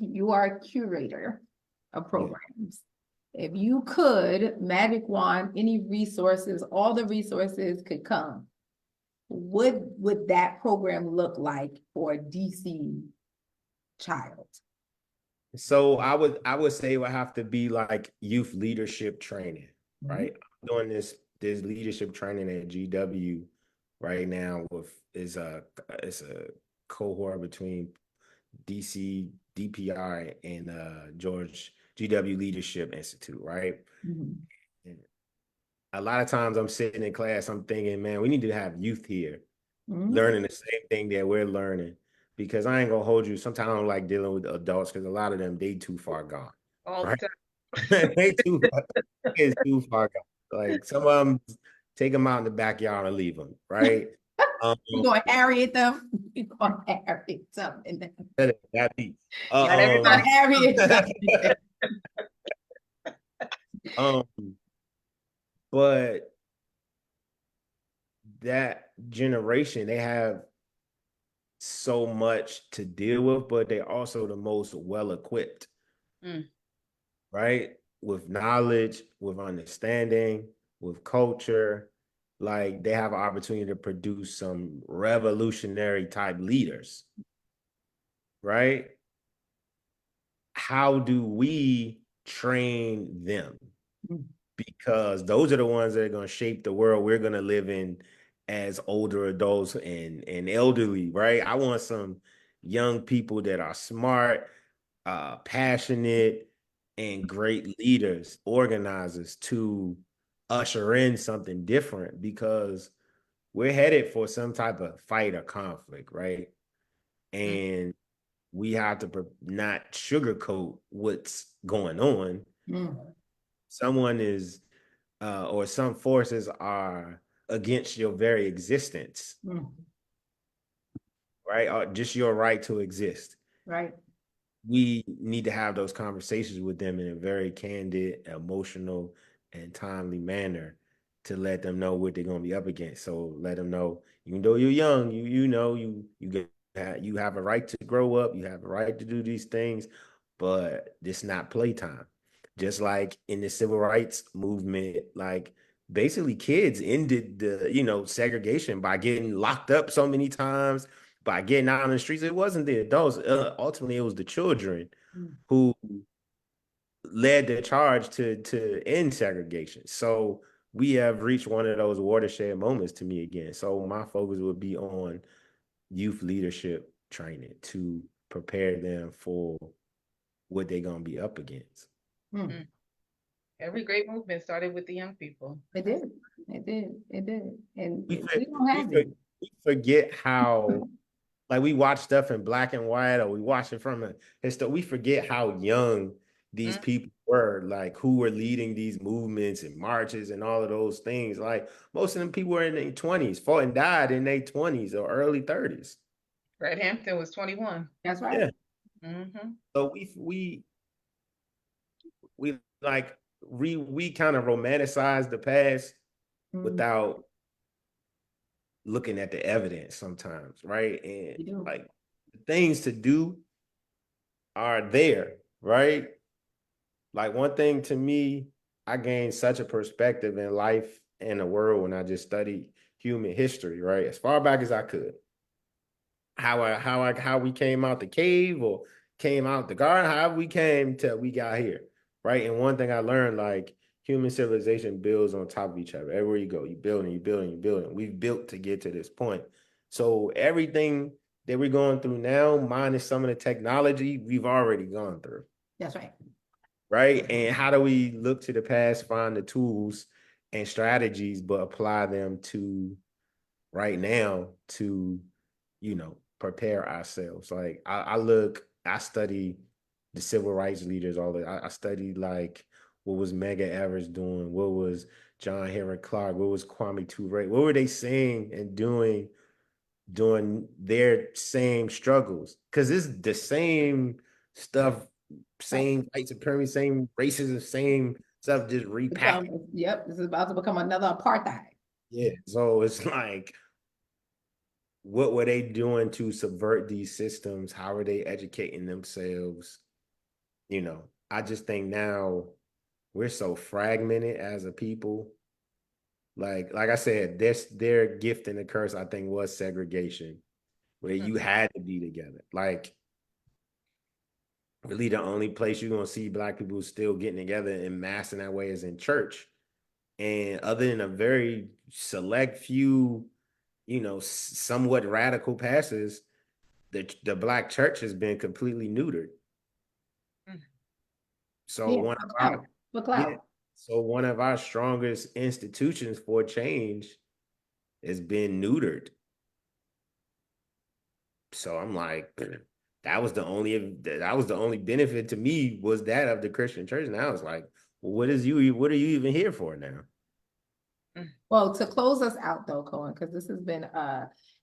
[SPEAKER 1] you are a curator of programs. If you could magic wand any resources, all the resources could come, what would that program look like for a DC child?
[SPEAKER 3] So I would say it would have to be like youth leadership training, right? I'm doing this leadership training at GW right now with it's a cohort between DC DPI and George GW Leadership Institute, right?
[SPEAKER 1] Mhm.
[SPEAKER 3] And a lot of times I'm sitting in class, I'm thinking, man, we need to have youth here
[SPEAKER 1] Mhm.
[SPEAKER 3] learning the same thing that we're learning. Because I ain't gonna hold you. Sometimes I don't like dealing with adults because a lot of them they too far gone,
[SPEAKER 2] All the
[SPEAKER 3] right?
[SPEAKER 2] time.
[SPEAKER 3] They too it's too far gone. Like some of them take them out in the backyard and leave them, right?
[SPEAKER 1] We're gonna Harriet them. We're gonna Harriet them.
[SPEAKER 3] that beat.
[SPEAKER 2] Not
[SPEAKER 1] We're gonna
[SPEAKER 2] everybody.
[SPEAKER 1] Harriet them.
[SPEAKER 3] um, but that generation, they have so much to deal with, but they're also the most well equipped, right? With knowledge, with understanding, with culture. Like they have an opportunity to produce some revolutionary type leaders, right? How do we train them? Because those are the ones that are going to shape the world we're going to live in as older adults and elderly, right? I want some young people that are smart, passionate, and great leaders, organizers to usher in something different because we're headed for some type of fight or conflict, right? And we have to not sugarcoat what's going on. Someone is or some forces are against your very existence, right? Or just your right to exist.
[SPEAKER 1] Right.
[SPEAKER 3] We need to have those conversations with them in a very candid, emotional, and timely manner to let them know what they're going to be up against. So let them know, even though you're young, you have a right to grow up, you have a right to do these things, but it's not playtime. Just like in the civil rights movement, like basically kids ended the segregation by getting locked up so many times, by getting out on the streets. It wasn't the adults. Ultimately, it was the children who led the charge to end segregation. So we have reached one of those watershed moments to me again. So my focus would be on youth leadership training to prepare them for what they're gonna be up against.
[SPEAKER 2] Every great movement started with the young people.
[SPEAKER 1] It did. It did. It did. And
[SPEAKER 3] We,
[SPEAKER 1] we don't have it.
[SPEAKER 3] we forget how, like, we watch stuff in black and white, or we watch it from a history. We forget how young these people were, like who were leading these movements and marches and all of those things. Like most of them people were in their 20s, fought and died in their 20s or early 30s.
[SPEAKER 2] Fred Hampton was 21.
[SPEAKER 1] That's right.
[SPEAKER 3] Yeah.
[SPEAKER 2] Mm-hmm.
[SPEAKER 3] So we like we kind of romanticize the past without looking at the evidence sometimes, right? And like things to do are there, right? Like one thing to me, I gained such a perspective in life and the world when I just studied human history, right? As far back as I could. How we came out the cave or came out the garden, how we came till we got here, right? And one thing I learned, like human civilization builds on top of each other. Everywhere you go, you building, you building, you building. We've built to get to this point. So everything that we're going through now, minus some of the technology, we've already gone through.
[SPEAKER 1] That's right.
[SPEAKER 3] Right. And how do we look to the past, find the tools and strategies, but apply them to right now to, prepare ourselves. Like I study the civil rights leaders, I studied like what was Medgar Evers doing, what was John Henrik Clark, what was Kwame Ture, what were they saying and doing during their same struggles? Because it's the same stuff, same white supremacy, same racism, same stuff, just repackaged.
[SPEAKER 1] Yep, this is about to become another apartheid.
[SPEAKER 3] Yeah. So it's like, what were they doing to subvert these systems? How are they educating themselves? I just think now we're so fragmented as a people. Like I said, their gift and the curse, I think, was segregation, where you had to be together. Like, really, the only place you're gonna see Black people still getting together in mass in that way is in church. And other than a very select few, somewhat radical pastors, the Black church has been completely neutered. So
[SPEAKER 1] Yeah,
[SPEAKER 3] one
[SPEAKER 1] for
[SPEAKER 3] of
[SPEAKER 1] clout.
[SPEAKER 3] our
[SPEAKER 1] For
[SPEAKER 3] yeah,
[SPEAKER 1] clout.
[SPEAKER 3] so one of our strongest institutions for change has been neutered. So I'm like, that was the only benefit to me, was that of the Christian church. Now it's like, well, what are you even here for now?
[SPEAKER 1] Well, to close us out though, Cohen, because this has been,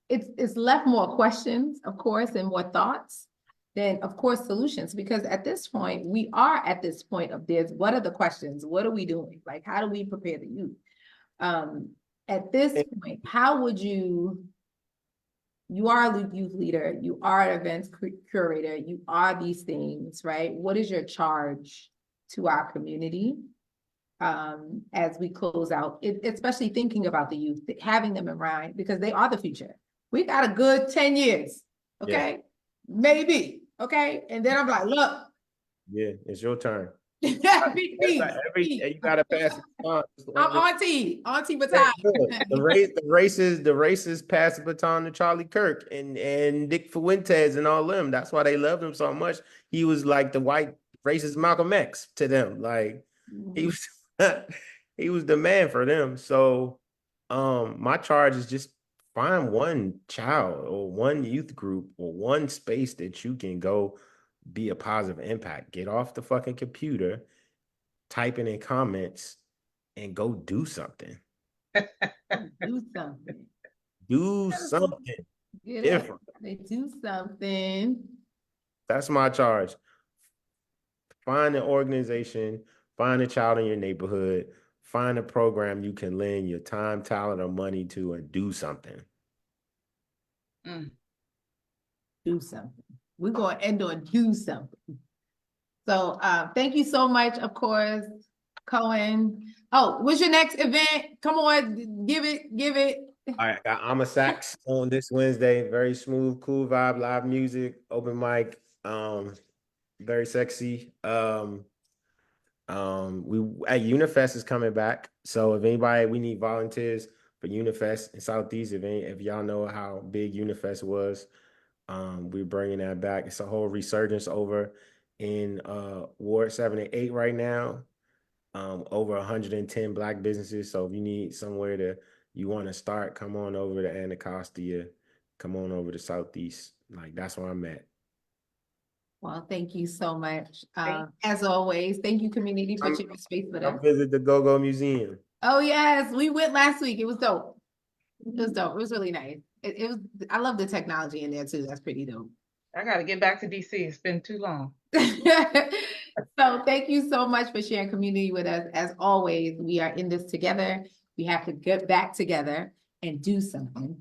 [SPEAKER 1] it's left more questions, of course, and more thoughts than, of course, solutions. Because at this point, we are at this point of this, what are the questions? What are we doing? Like, how do we prepare the youth? At this point, how would you are a youth leader, you are an events curator, you are these things, right? What is your charge to our community? As we close out, especially thinking about the youth, having them in mind, because they are the future. We got a good 10 years, okay? Maybe, okay? And then I'm like, look.
[SPEAKER 3] Yeah, it's your turn.
[SPEAKER 1] Me,
[SPEAKER 3] You gotta pass it on.
[SPEAKER 1] I'm auntie baton.
[SPEAKER 3] The races pass the baton to Charlie Kirk and Dick Fuentes and all them. That's why they loved him so much. He was like the white racist Malcolm X to them. Like he was he was the man for them. So my charge is just find one child or one youth group or one space that you can go be a positive impact. Get off the fucking computer, type in comments, and go do something.
[SPEAKER 1] Do something.
[SPEAKER 3] Do something different.
[SPEAKER 1] They do something.
[SPEAKER 3] That's my charge. Find an organization, find a child in your neighborhood, find a program you can lend your time, talent, or money to, and do something.
[SPEAKER 1] Do something. We're going to end on do something. So thank you so much, of course, Cohen. Oh, what's your next event? Come on, give it.
[SPEAKER 3] All right, I'm a sax on this Wednesday. Very smooth, cool vibe, live music, open mic, very sexy. We at Unifest is coming back. So if anybody, we need volunteers for Unifest in Southeast. If y'all know how big Unifest was, we're bringing that back. It's a whole resurgence over in Ward 7 and 8 right now. Over 110 Black businesses. So if you need somewhere you want to start, come on over to Anacostia, come on over to Southeast. Like that's where I'm at.
[SPEAKER 1] Well, thank you so much. As always, thank you, community, for your space with us.
[SPEAKER 3] Come visit the Go-Go Museum.
[SPEAKER 1] Oh yes, we went last week. It was dope. It was dope. It was really nice. It was. I love the technology in there too. That's pretty dope.
[SPEAKER 2] I got to get back to DC. It's been too long.
[SPEAKER 1] So thank you so much for sharing community with us. As always, we are in this together. We have to get back together and do something,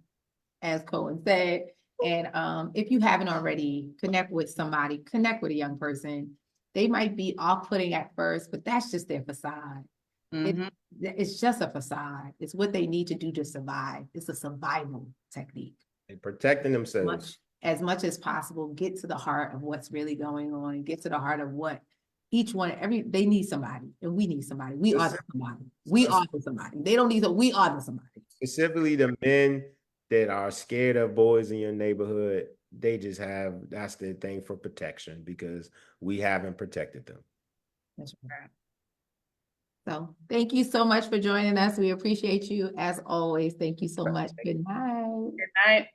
[SPEAKER 1] as Cohen said. And if you haven't already, connect with somebody, connect with a young person. They might be off-putting at first, but that's just their facade. It's just a facade. It's what they need to do to survive. It's a survival technique.
[SPEAKER 3] And protecting themselves.
[SPEAKER 1] As much as possible, get to the heart of what's really going on, get to the heart of what each one, they need somebody, and we need somebody. We are the somebody. We are the somebody. They don't need we are the somebody. Specifically
[SPEAKER 3] the men that are scared of boys in your neighborhood, that's their thing for protection because we haven't protected them.
[SPEAKER 1] That's right. So thank you so much for joining us. We appreciate you as always. Thank you so much. Good night.
[SPEAKER 2] Good night.